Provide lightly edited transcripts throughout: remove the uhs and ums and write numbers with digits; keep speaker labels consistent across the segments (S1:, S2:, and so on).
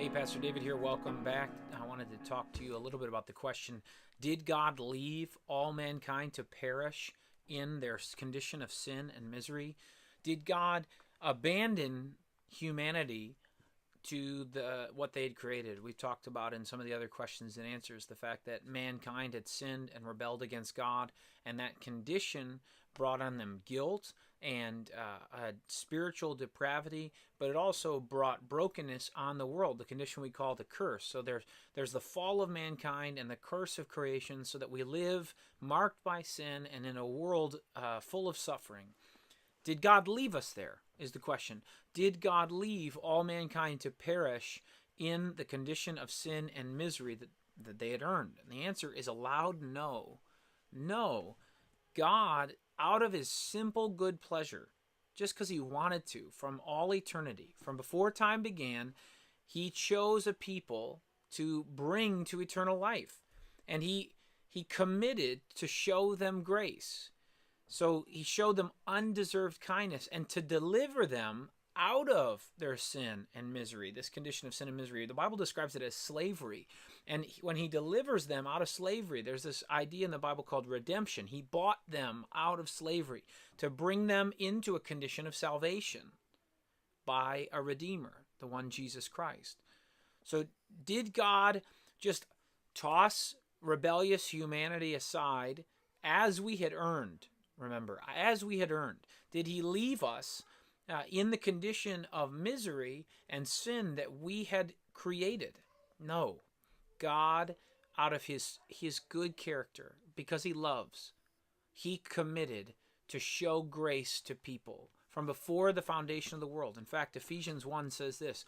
S1: Hey, Pastor David here. Welcome back. I wanted to talk to you a little bit about the question, did God leave all mankind to perish in their condition of sin and misery? Did God abandon humanity to what they had created? We've talked about in some of the other questions and answers the fact that mankind had sinned and rebelled against God, and that condition brought on them guilt and a spiritual depravity, but it also brought brokenness on the world, the condition we call the curse. So there's the fall of mankind and the curse of creation, so that we live marked by sin and in a world full of suffering. Did God leave us there, is the question. Did God leave all mankind to perish in the condition of sin and misery that they had earned? And the answer is a loud no. No. God, out of his simple good pleasure, just because he wanted to, from all eternity, from before time began, he chose a people to bring to eternal life. And he committed to show them grace. So he showed them undeserved kindness and to deliver them out of their sin and misery, this condition of sin and misery. The Bible describes it as slavery. And when he delivers them out of slavery, there's this idea in the Bible called redemption. He bought them out of slavery to bring them into a condition of salvation by a Redeemer, the one Jesus Christ. So did God just toss rebellious humanity aside as we had earned? Remember, as we had earned. Did he leave us in the condition of misery and sin that we had created? No. God, out of his good character, because he loves, he committed to show grace to people from before the foundation of the world. In fact, Ephesians 1 says this,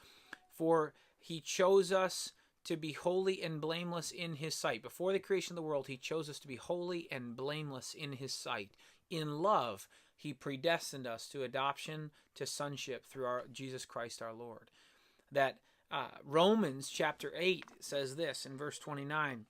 S1: for he chose us to be holy and blameless in his sight. Before the creation of the world, he chose us to be holy and blameless in his sight. In love, he predestined us to adoption to sonship through Jesus Christ our Lord. That Romans chapter 8 says this in verse 29,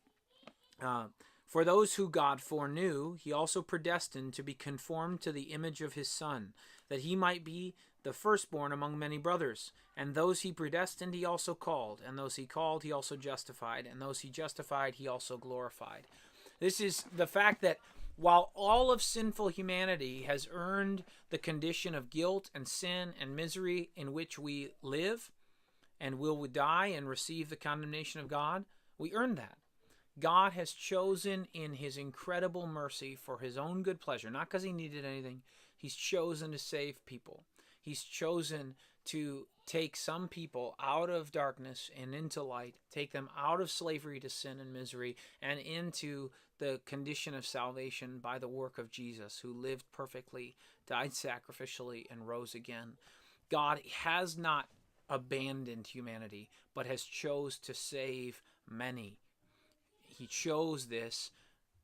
S1: for those who God foreknew, he also predestined to be conformed to the image of his Son, that he might be the firstborn among many brothers. And those he predestined, he also called. And those he called, he also justified. And those he justified, he also glorified. This is the fact that while all of sinful humanity has earned the condition of guilt and sin and misery in which we live and will die and receive the condemnation of God, we earned that. God has chosen in his incredible mercy for his own good pleasure, not because he needed anything. He's chosen to save people. He's chosen to take some people out of darkness and into light, take them out of slavery to sin and misery and into the condition of salvation by the work of Jesus, who lived perfectly, died sacrificially, and rose again. God has not abandoned humanity, but has chose to save many. He chose this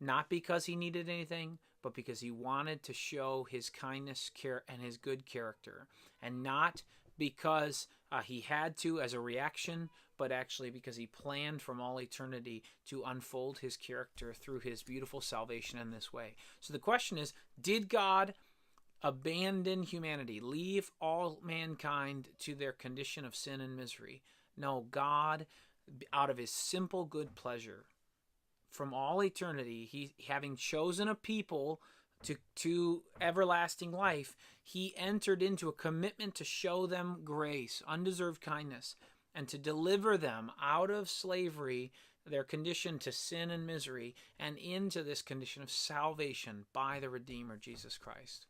S1: not because he needed anything, but because he wanted to show his kindness, care, and his good character, and not because he had to as a reaction, but actually because he planned from all eternity to unfold his character through his beautiful salvation in this way. So the question is, did God abandon humanity, leave all mankind to their condition of sin and misery? No, God, out of his simple good pleasure, from all eternity, he having chosen a people to everlasting life, he entered into a commitment to show them grace, undeserved kindness, and to deliver them out of slavery, their condition to sin and misery, and into this condition of salvation by the Redeemer, Jesus Christ.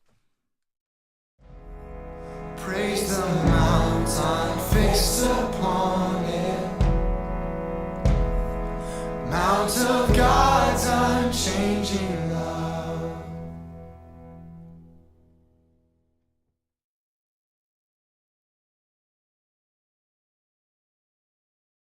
S2: Praise the mountain fixed upon